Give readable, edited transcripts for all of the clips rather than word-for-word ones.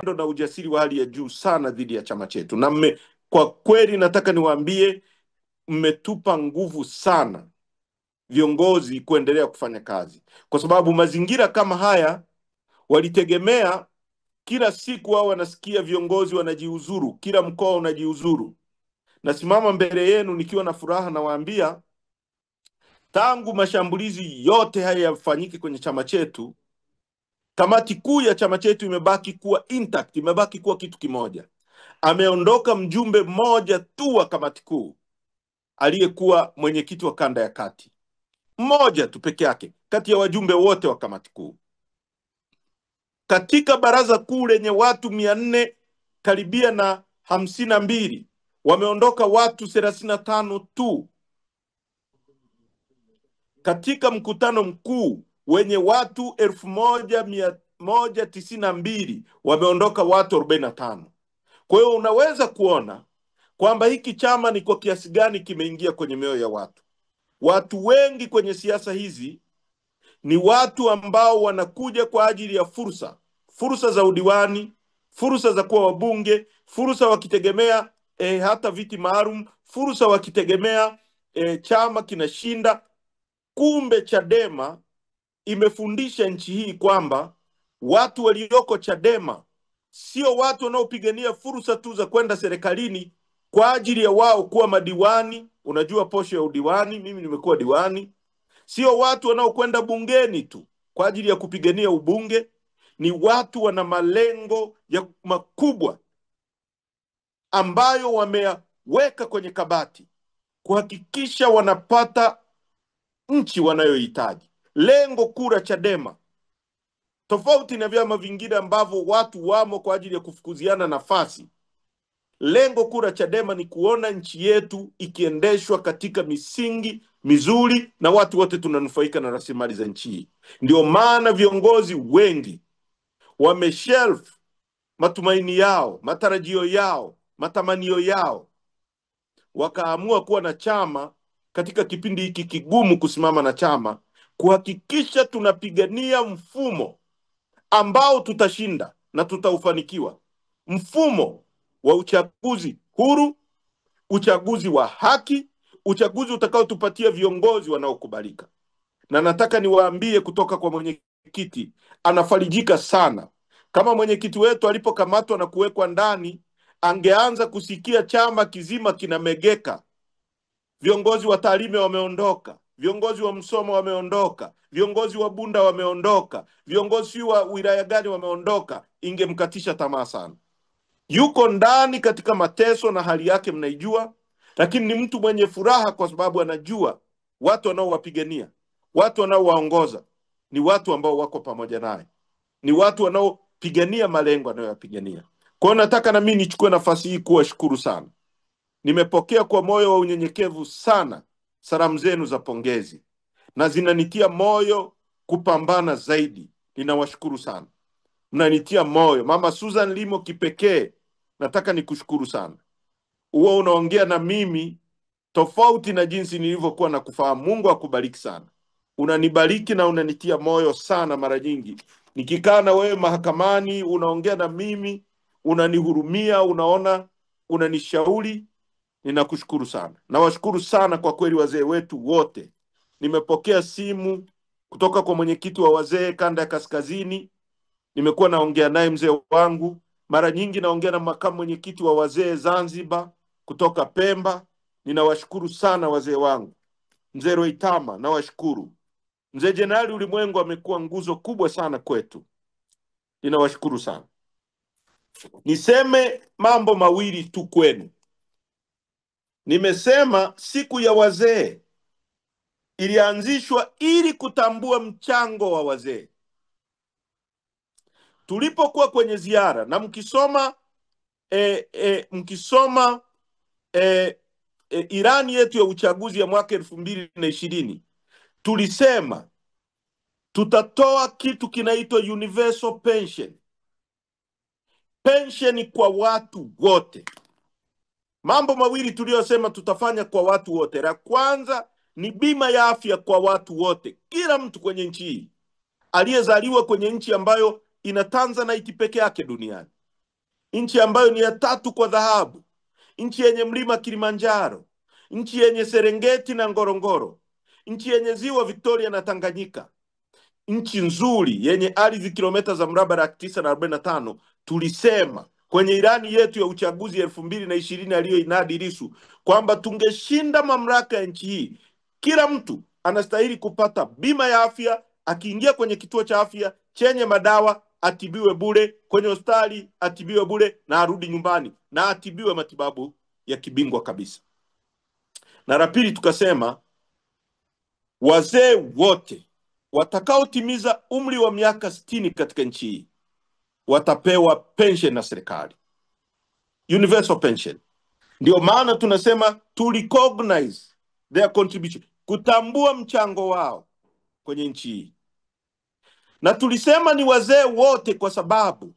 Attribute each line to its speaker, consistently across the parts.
Speaker 1: na ujasiri wa hali ya juu sana dhidi ya chama chetu, na kwa kweli nataka niwaambie mmetupa nguvu sana viongozi kuendelea kufanya kazi, kwa sababu mazingira kama haya walitegemea kila siku wao wanasikia viongozi wanajiuzuru, kila mkoa unajiuzuru. Nasimama mbele yenu nikiwa na furaha, nawaambia tangu mashambulizi yote haya yafanyike kwenye chama chetu, kamati kuu ya chama chetu imebaki kuwa intact, imebaki kuwa kitu kimoja. Ameondoka mjumbe mmoja tu wa kamati kuu aliyekuwa mwenyekiti wa kanda ya kati, mmoja tu peke yake kati ya wajumbe wote wa kamati kuu. Katika baraza kuu lenye watu 400 karibia na 52 wameondoka watu 35 tu. Katika mkutano mkuu wenye watu 1192 wameondoka watu 45. Kwa hiyo unaweza kuona kwamba hiki chama ni kwa kiasi gani kimeingia kwenye mioyo ya watu. Watu wengi kwenye siasa hizi ni watu ambao wanakuja kwa ajili ya fursa za udiwani, fursa za kuwa wabunge, fursa wakitegemea hata viti maalum, fursa wakitegemea chama kinashinda. Kumbe Chadema imefundisha nchi hii kwamba watu walioko Chadema sio watu wanaopigania fursa tu za kwenda serikalini kwa ajili ya wao kuwa madiwani. Unajua posho ya udiwani, mimi nimekuwa diwani. Sio watu wanaokwenda bungeni tu kwa ajili ya kupigania ubunge. Ni watu wana malengo ya makubwa ambayo wameweka kwenye kabati kuhakikisha wanapata nchi wanayohitaji. Lengo kura Chadema, tofauti na vyama vingine ambavyo watu wamo kwa ajili ya kufukuziana nafasi, lengo kura Chadema ni kuona nchi yetu ikiendeshwa katika misingi mizuri na watu wote tunanufaika na rasilimali za nchi hii. Ndio maana viongozi wengi wameshelf matumaini yao, matarajio yao, matamanio yao, wakaamua kuwa na chama katika kipindi hiki kigumu, kusimama na chama kuhakikisha tunapigania mfumo ambao tutashinda na tutaufanikiwa. Mfumo wa uchaguzi huru, uchaguzi wa haki, uchaguzi utakaotupatia viongozi wanaokubalika. Na nataka niwaambie kutoka kwa mwenyekiti, anafarijika sana. Kama mwenyekiti wetu alipokamatwa na kuwekwa ndani, angeanza kusikia chama kizima kinamegeka. Viongozi wa Tarime wameondoka, viongozi wa Msoma wameondoka, viongozi wa Bunda wameondoka, viongozi wa wilaya gani wameondoka, ingemkatisha tamaa sana. Yuko ndani katika mateso na hali yake mnaijua, lakini ni mtu mwenye furaha kwa sababu anajua watu wanaowapigania, watu wanaowaongoza ni watu ambao wako pamoja naye, ni watu wanaopigania malengo anayoyapigania. Kwa hiyo nataka na mimi nichukue nafasi hii kuwashukuru sana. Nimepokea kwa moyo wa unyenyekevu sana salamu zenu za pongezi na zinanitia moyo kupambana zaidi. Ninawashukuru sana, mnanitia moyo. Mama Susan Limo kipekee nataka nikushukuru sana. Uwe unaongea na mimi tofauti na jinsi nilivyokuwa na kufahamu. Mungu akubariki sana. Unanibariki na unanitia moyo sana. Mara nyingi nikikaa na wewe mahakamani, unaongea na mimi, unanihurumia, unaona, unanishauri. Ninakushukuru sana. Nawashukuru sana kwa kweli wazee wetu wote. Nimepokea simu kutoka kwa mwenyekiti wa wazee kanda ya kaskazini. Nimekuwa naongea naye mzee wangu. Mara nyingi naongea na makamu mwenyekiti wa wazee Zanzibar kutoka Pemba. Ninawashukuru sana wazee wangu. Mzee Roitama nawashukuru. Mzee Jenerali Ulimwengu amekuwa nguzo kubwa sana kwetu. Ninawashukuru sana. Niseme mambo mawili tu kwenu. Nimesema siku ya wazee ilianzishwa ili kutambua mchango wa wazee. Tulipokuwa kwenye ziara na mkisoma ilani yetu ya uchaguzi ya mwaka 2020, tulisema tutatoa kitu kinaitwa universal pension. Pension kwa watu wote. Mambo mawili tuliyosema tutafanya kwa watu wote. La kwanza ni bima ya afya kwa watu wote. Kila mtu kwenye nchi hii aliyezaliwa kwenye nchi ambayo ina Tanzanite peke yake duniani, nchi ambayo ni ya 3 kwa dhahabu, nchi yenye mlima Kilimanjaro, nchi yenye Serengeti na Ngorongoro, nchi yenye ziwa Victoria na Tanganyika, nchi nzuri yenye ardhi kilomita za mraba 945. Tulisema kwenye ilani yetu ya uchaguzi 2020 aliyoinadi Lissu kwamba tungeshinda mamlaka ya nchi hii, kila mtu anastahili kupata bima ya afya, akiingia kwenye kituo cha afya chenye madawa atibiwe bure, kwenye hospitali atibiwe bure, na arudi nyumbani na atibiwe matibabu ya kibingwa kabisa. Na la pili tukasema wazee wote watakaotimiza umri wa miaka 60 katika nchi hii watapewa pension na serikali, universal pension. Ndio maana tunasema to recognize their contribution, kutambua mchango wao kwenye nchi hii. Na tulisema ni wazee wote kwa sababu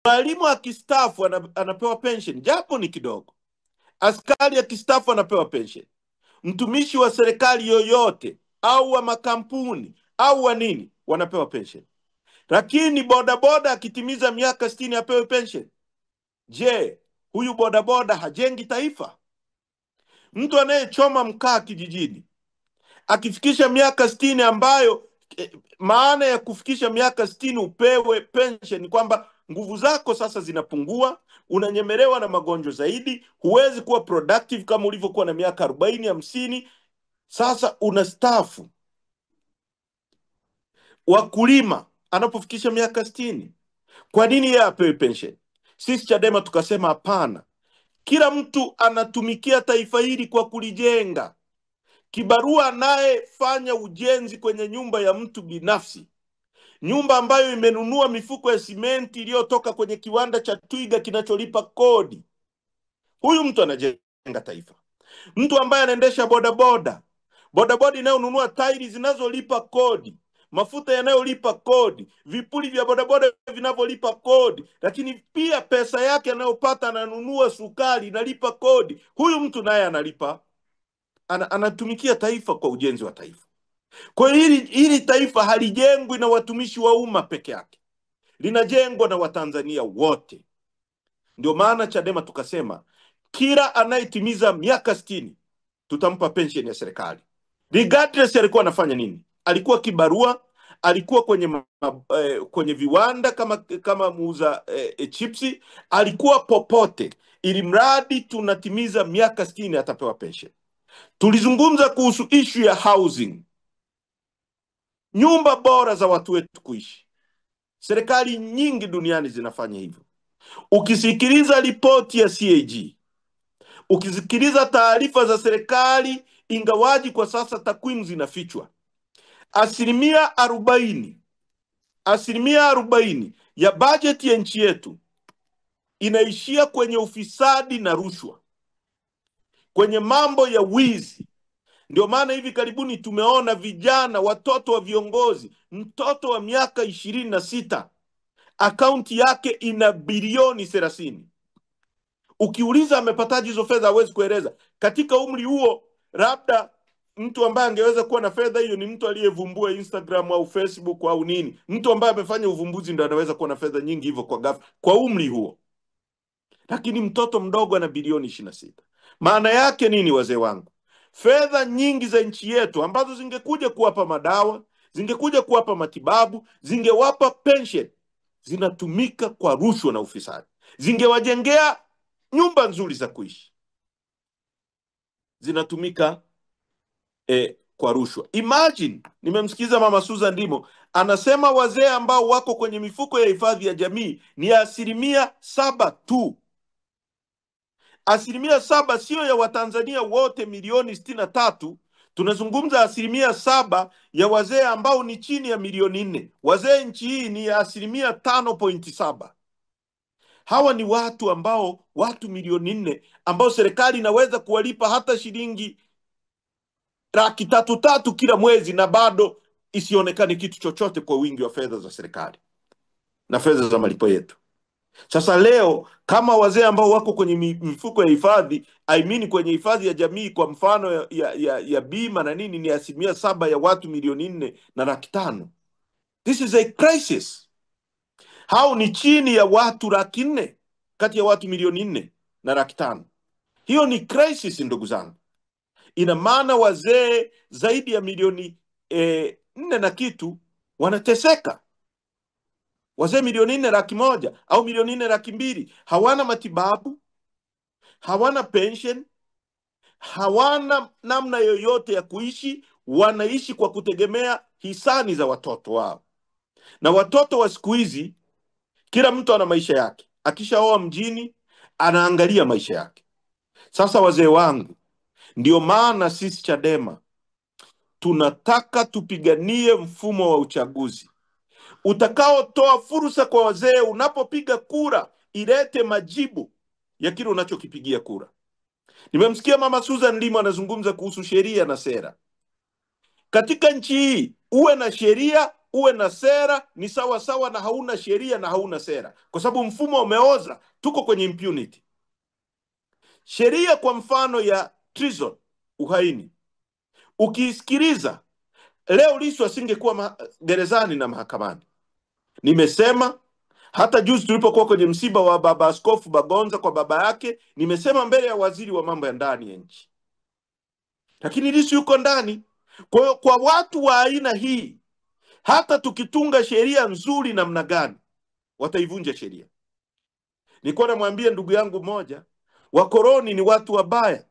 Speaker 1: mwalimu akistaafu anapewa pension japo ni kidogo, askari akistaafu anapewa pension, mtumishi wa serikali yoyote au wa makampuni au wa nini wanapewa pension. Lakini bodaboda akitimiza miaka 60 apewe pension. Je, huyu bodaboda hajengi taifa? Mtu anayechoma mkaa kijijini akifikisha miaka 60, ambayo maana ya kufikisha miaka 60 upewe pension kwamba nguvu zako sasa zinapungua, unanyemelewa na magonjwa zaidi, huwezi kuwa productive kama ulivyokuwa na miaka 40 50, sasa unastaafu. Wakulima anapofikisha miaka 60, kwa nini yeye apewe pension? Sisi Chadema tukasema hapana, kila mtu anatumikia taifa hili kwa kulijenga. Kibarua anayefanya ujenzi kwenye nyumba ya mtu binafsi, nyumba ambayo imenunua mifuko ya simenti iliyotoka kwenye kiwanda cha Twiga kinacholipa kodi, huyu mtu anajenga taifa. Mtu ambaye anaendesha bodaboda, bodaboda inayonunua tairi zinazolipa kodi, mafuta yanayolipa kodi, vipuli vya bodaboda vinavyolipa kodi, lakini pia pesa yake anayopata ananunua sukari inalipa kodi, huyu mtu naye analipa, anatumikia taifa kwa ujenzi wa taifa. Kwa hiyo hili taifa halijengwi na watumishi wa umma peke yake, linajengwa na Watanzania wote. Ndio maana Chadema tukasema kila anayetimiza miaka 60 tutampa pension ya serikali, regardless alikuwa anafanya nini. Alikuwa kibarua, alikuwa kwenye viwanda kama muuza chipsi, alikuwa popote, ili mradi tunatimiza miaka 60 atapewa pension. Tulizungumza kuhusu issue ya housing, nyumba bora za watu wetu kuishi. Serikali nyingi duniani zinafanya hivyo. Ukisikiliza ripoti ya CAG, ukisikiliza taarifa za serikali, ingawaji kwa sasa takwimu zinafichwa, asilimia 40 ya bajeti ya nchi yetu inaishia kwenye ufisadi na rushwa, kwenye mambo ya wizi. Ndio maana hivi karibuni tumeona vijana, watoto wa viongozi, mtoto wa miaka 26 akaunti yake ina bilioni 30. Ukiuliza amepataje hizo fedha hawezi kueleza. Katika umri huo, labda mtu ambaye angeweza kuwa na fedha hiyo ni mtu aliyevumbua Instagram au Facebook au nini. Mtu ambaye amefanya uvumbuzi ndio anaweza kuwa na fedha nyingi hivyo kwa ghafla kwa umri huo. Lakini mtoto mdogo ana bilioni 26. Maana yake nini, wazee wangu? Fedha nyingi za nchi yetu ambazo zingekuja kuwapa madawa, zingekuja kuwapa matibabu, zingewapa pension, zinatumika kwa rushwa na ufisadi. Zingewajengea nyumba nzuri za kuishi, zinatumika kwa rushwa. Imagine, nimemsikiza Mama Susan Ndimo anasema wazee ambao wako kwenye mifuko ya hifadhi ya jamii ni 7% tu. 7% sio ya Watanzania wote milioni 63. Tunazungumza 7% ya wazee ambao ni chini ya milioni 4. Wazee nchi hii ni 5.7. Hawa ni watu ambao, watu milioni 4 ambao serikali inaweza kuwalipa hata shilingi 300,000 kila mwezi na bado isionekane kitu chochote kwa wingi wa fedha za serikali na fedha za malipo yetu. Sasa leo kama wazee ambao wako kwenye mifuko ya hifadhi, kwenye hifadhi ya jamii kwa mfano ya bima na nini, ni 7% ya watu milioni 4 na 500,000. This is a crisis. Hao ni chini ya watu 400,000 kati ya watu 1,400,000 na 500,000. Hiyo ni crisis ndugu zangu. Ina maana wazee zaidi ya milioni 4 na kitu wanateseka. Wazee 1,400,000 au 1,400,200 hawana matibabu, hawana pension, hawana namna yoyote ya kuishi. Wanaishi kwa kutegemea hisani za watoto wao, na watoto wa siku hizi kila mtu ana maisha yake. Akishaoa mjini anaangalia maisha yake. Sasa wazee wangu, ndio maana sisi Chadema tunataka tupiganie mfumo wa uchaguzi utakaotoa fursa kwa wazee. Unapopiga kura, ilete majibu ya kile unachokipigia kura. Nimemsikia Mama Susan Limo anazungumza kuhusu sheria na sera. Katika nchi hii, uwe na sheria, uwe na sera ni sawa sawa na hauna sheria na hauna sera, kwa sababu mfumo umeoza. Tuko kwenye impunity. Sheria kwa mfano ya treason, uhaini, ukiisikiliza leo, Lissu asingekuwa gerezani na mahakamani. Nimesema hata juzi tulipokuwa kwenye msiba wa baba Askofu Bagonza kwa baba yake, nimesema mbele ya waziri wa mambo ya ndani ya nchi, lakini Lissu yuko ndani. Kwa hiyo kwa watu wa aina hii, hata tukitunga sheria nzuri namna gani, wataivunja sheria. Nilikuwa namwambia ndugu yangu mmoja, wakoroni ni watu wabaya,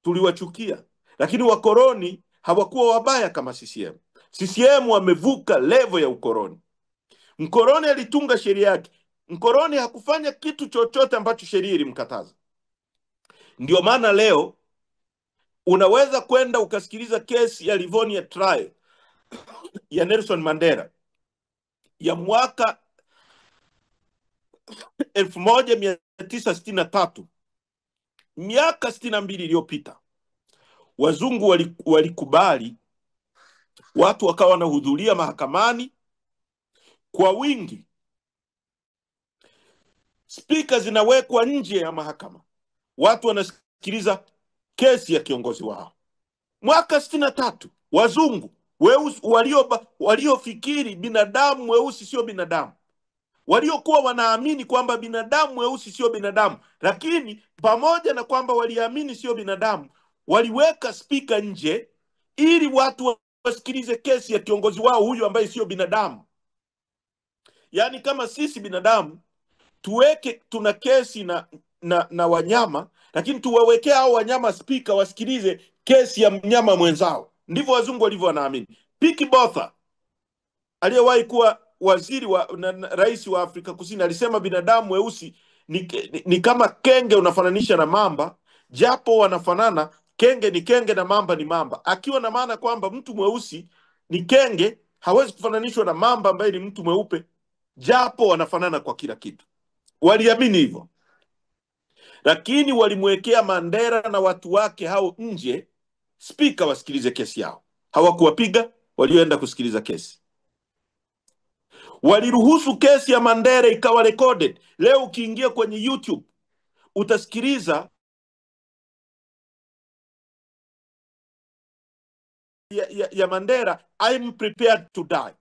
Speaker 1: tuliwachukia, lakini wakoroni hawakuwa wabaya kama CCM. CCM wamevuka level ya ukoroni. Mkoroni alitunga sheria yake. Mkoroni hakufanya kitu chochote ambacho sheria ilimkataza. Ndio maana leo unaweza kwenda ukasikiliza kesi ya Livonia trial ya Nelson Mandela ya mwaka 1963, miaka 62 iliyopita. Wazungu walikubali, watu wakawa wanahudhuria mahakamani kwa wingi. Speaker zinawekwa nje ya mahakama, watu wanasikiliza kesi ya kiongozi wao. Mwaka 63, wazungu weusi waliofikiri binadamu mweusi sio binadamu, waliokuwa wanaamini kwamba binadamu mweusi sio binadamu, lakini pamoja na kwamba waliamini sio binadamu, waliweka speaker nje ili watu wasikilize kesi ya kiongozi wao huyu ambaye sio binadamu. Yaani kama sisi binadamu tuna kesi na wanyama, lakini tuwawekea hao wanyama speaker wasikilize kesi ya mnyama mwenzao. Ndivyo wazungu walivyo wanaamini. Piki Botha aliyewahi kuwa waziri na rais wa Afrika Kusini alisema binadamu weusi ni kama kenge unafananisha na mamba, japo wanafanana. Kenge ni kenge na mamba ni mamba, akiwa na maana kwamba mtu mweusi ni kenge, hawezi kufananishwa na mamba ambaye ni mtu mweupe, japo wanafanana kwa kila kitu. Waliamini hivyo, lakini walimwekea Mandela na watu wake hao nje speaker wasikilize kesi yao. Hawakuwapiga walioenda kusikiliza kesi. Waliruhusu kesi ya Mandela ikawa recorded. Leo ukiingia kwenye YouTube utasikiliza ya Mandela, I'm prepared to die.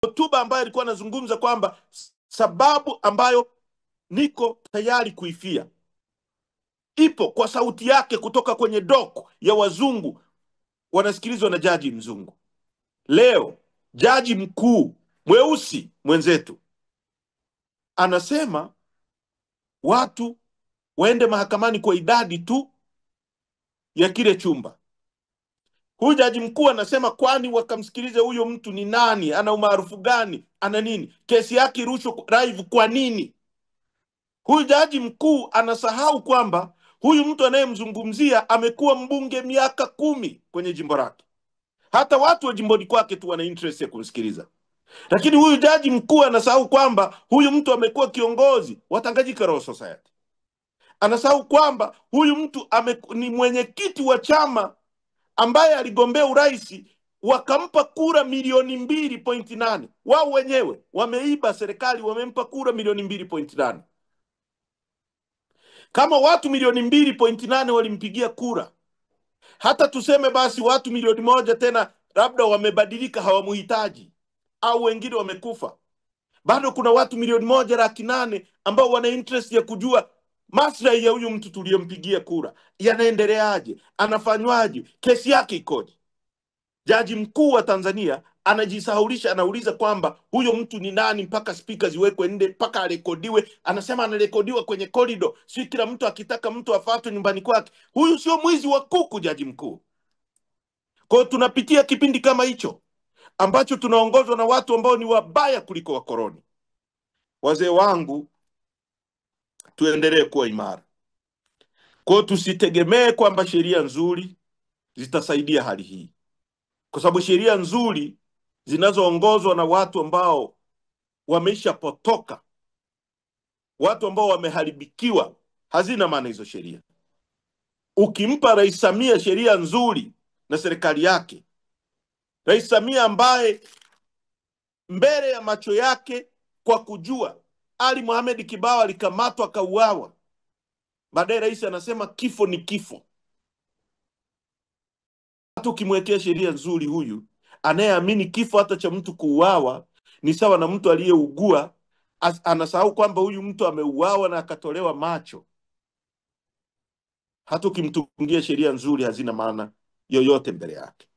Speaker 1: Hotuba ambayo alikuwa anazungumza kwamba sababu ambayo niko tayari kuifia ipo kwa sauti yake kutoka kwenye doku ya wazungu, wanasikilizwa na jaji mzungu. Leo jaji mkuu mweusi mwenzetu anasema watu waende mahakamani kwa idadi tu ya kile chumba. Huyu jaji mkuu anasema kwani wakamsikilize huyo mtu ni nani, ana umaarufu gani, ana nini, kesi yake irushwe live kwa nini? Huyu jaji mkuu anasahau kwamba huyu mtu anayemzungumzia amekuwa mbunge miaka 10 kwenye jimbo lake. Hata watu wa jimboni kwake tu wana interest ya kumsikiliza. Lakini huyu jaji mkuu anasahau kwamba huyu mtu amekuwa kiongozi wa Tanganyika Law Society. Anasahau kwamba huyu mtu ni mwenyekiti wa chama ambaye aligombea urais, wakampa kura milioni 2.8. Wao wenyewe wameiba serikali, wamempa kura milioni 2.8. Kama watu milioni 2.8 walimpigia kura, hata tuseme basi watu milioni 1 tena labda wamebadilika, hawamuhitaji, au wengine wamekufa. Bado kuna watu 1.8 milioni ambao wana interest ya kujua maslahi ya huyu mtu tuliyempigia kura yanaendeleaje, anafanywaje, kesi yake ikoje. Jaji mkuu wa Tanzania anajisahaulisha, anauliza kwamba huyo mtu ni nani mpaka speaker ziwekwe nje, mpaka arekodiwe. Anasema anarekodiwa kwenye corridor, si kila mtu akitaka mtu afuatwe nyumbani kwake. Huyu sio mwizi wa kuku, jaji mkuu. Kwa hiyo tunapitia kipindi kama hicho ambacho tunaongozwa na watu ambao ni wabaya kuliko wakoloni. Wazee wangu, tuendelee kuwa imara. Kwa hiyo tusitegemee kwamba sheria nzuri zitasaidia hali hii, kwa sababu sheria nzuri zinazoongozwa na watu ambao wameshapotoka, watu ambao wameharibikiwa, hazina maana hizo sheria. Ukimpa Rais Samia sheria nzuri na serikali yake, Rais Samia ambaye mbele ya macho yake kwa kujua Ali Mohamed Kibao alikamatwa akauawa, baadaye rais anasema kifo ni kifo. Hata ukimwekea sheria nzuri, huyu anayeamini kifo hata cha mtu kuuawa ni sawa na mtu aliyeugua, anasahau kwamba huyu mtu ameuawa na akatolewa macho. Hata ukimtungia sheria nzuri hazina maana yoyote mbele yake.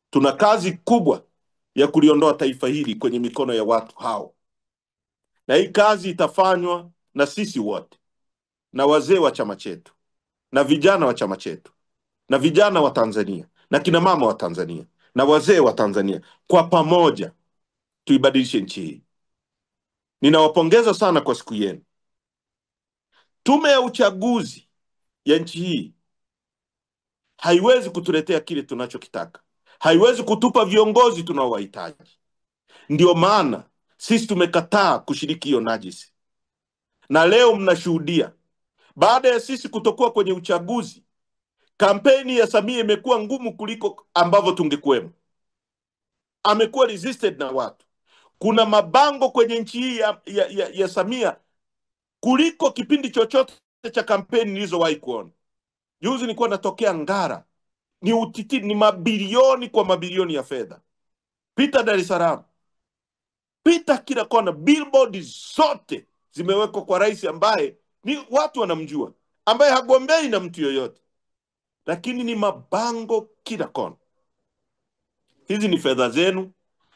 Speaker 1: Tuna kazi kubwa ya kuliondoa taifa hili kwenye mikono ya watu hao, na hii kazi itafanywa na sisi wote, na wazee wa chama chetu, na vijana wa chama chetu, na vijana wa Tanzania, na kina mama wa Tanzania, na wazee wa Tanzania. Kwa pamoja tuibadilishe nchi hii. Ninawapongeza sana kwa siku yenu. Tume ya uchaguzi ya nchi hii haiwezi kutuletea kile tunachokitaka, haiwezi kutupa viongozi tunaowahitaji. Ndio maana sisi tumekataa kushiriki hiyo najisi. Na leo mnashuhudia, baada ya sisi kutokuwa kwenye uchaguzi, kampeni ya Samia imekuwa ngumu kuliko ambavyo tungekuwemo. Amekuwa resisted na watu. Kuna mabango kwenye nchi hii ya Samia kuliko kipindi chochote cha kampeni nilizowahi kuona. Juzi nilikuwa natokea Ngara, ni utiti, ni mabilioni kwa mabilioni ya fedha. Pita Dar es Salaam, pita kila kona, billboard zote zimewekwa kwa rais ambaye ni watu wanamjua, ambaye hagombei na mtu yoyote, lakini ni mabango kila kona. Hizi ni fedha zenu,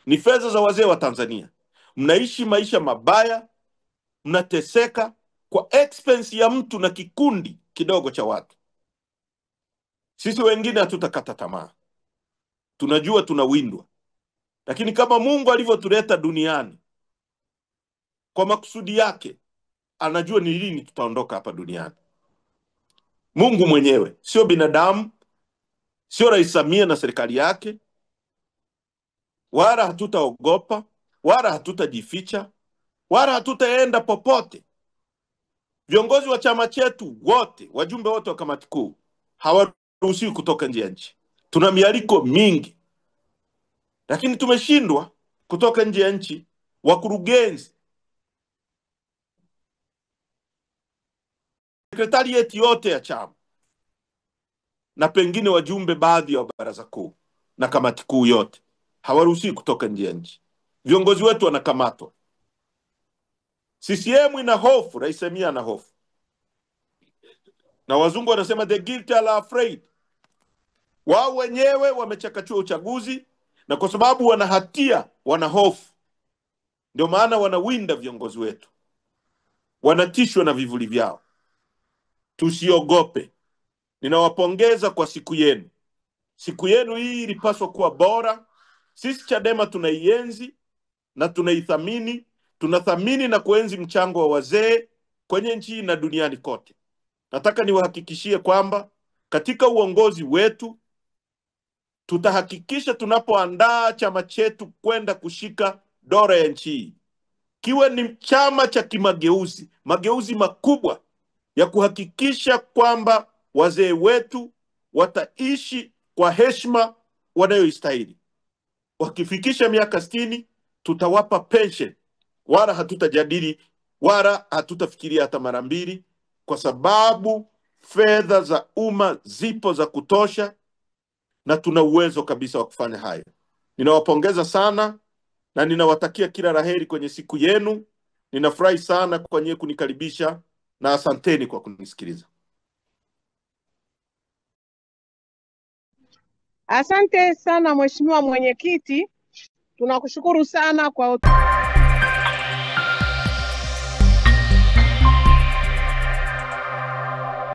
Speaker 1: ni fedha za wazee wa Tanzania. Mnaishi maisha mabaya, mnateseka kwa expense ya mtu na kikundi kidogo cha watu. Sisi wengine hatutakata tamaa. Tunajua tunawindwa, lakini kama Mungu alivyotuleta duniani kwa makusudi yake, anajua ni lini tutaondoka hapa duniani. Mungu mwenyewe, sio binadamu, sio Rais Samia na serikali yake. Wala hatutaogopa, wala hatutajificha, wala hatutaenda popote. Viongozi wa chama chetu wote, wajumbe wote wa kamati kuu, hawaruhusiwi kutoka nje ya nchi. Tuna mialiko mingi, lakini tumeshindwa kutoka nje ya nchi. Wakurugenzi, sekretarieti yote ya chama, na pengine wajumbe baadhi ya baraza kuu na kamati kuu yote, hawaruhusiwi kutoka nje ya nchi. Viongozi wetu wanakamatwa. CCM ina hofu, Rais Samia ana hofu. Na wazungu wanasema the guilty are afraid. Wao wenyewe wamechakachua uchaguzi, na kwa sababu wana hatia, wana hofu. Ndio maana wanawinda viongozi wetu, wanatishwa na vivuli vyao. Tusiogope. Ninawapongeza kwa siku yenu. Siku yenu hii ilipaswa kuwa bora. Sisi Chadema tunaienzi na tunaithamini. Tunathamini na kuenzi mchango wa wazee kwenye nchi na duniani kote. Nataka niwahakikishie kwamba katika uongozi wetu tutahakikisha tunapoandaa chama chetu kwenda kushika dola ya nchi, kiwe ni chama cha kimageuzi, mageuzi makubwa ya kuhakikisha kwamba wazee wetu wataishi kwa heshima wanayoistahili. Wakifikisha miaka 60, tutawapa pension, wala hatutajadili, wala hatutafikiria hata mara mbili, kwa sababu fedha za umma zipo za kutosha na tuna uwezo kabisa wa kufanya hayo. Ninawapongeza sana na ninawatakia kila laheri kwenye siku yenu. Ninafurahi sana kwa nyie kunikaribisha, na asanteni kwa kunisikiliza.
Speaker 2: Asante sana Mheshimiwa Mwenyekiti, tunakushukuru sana kwa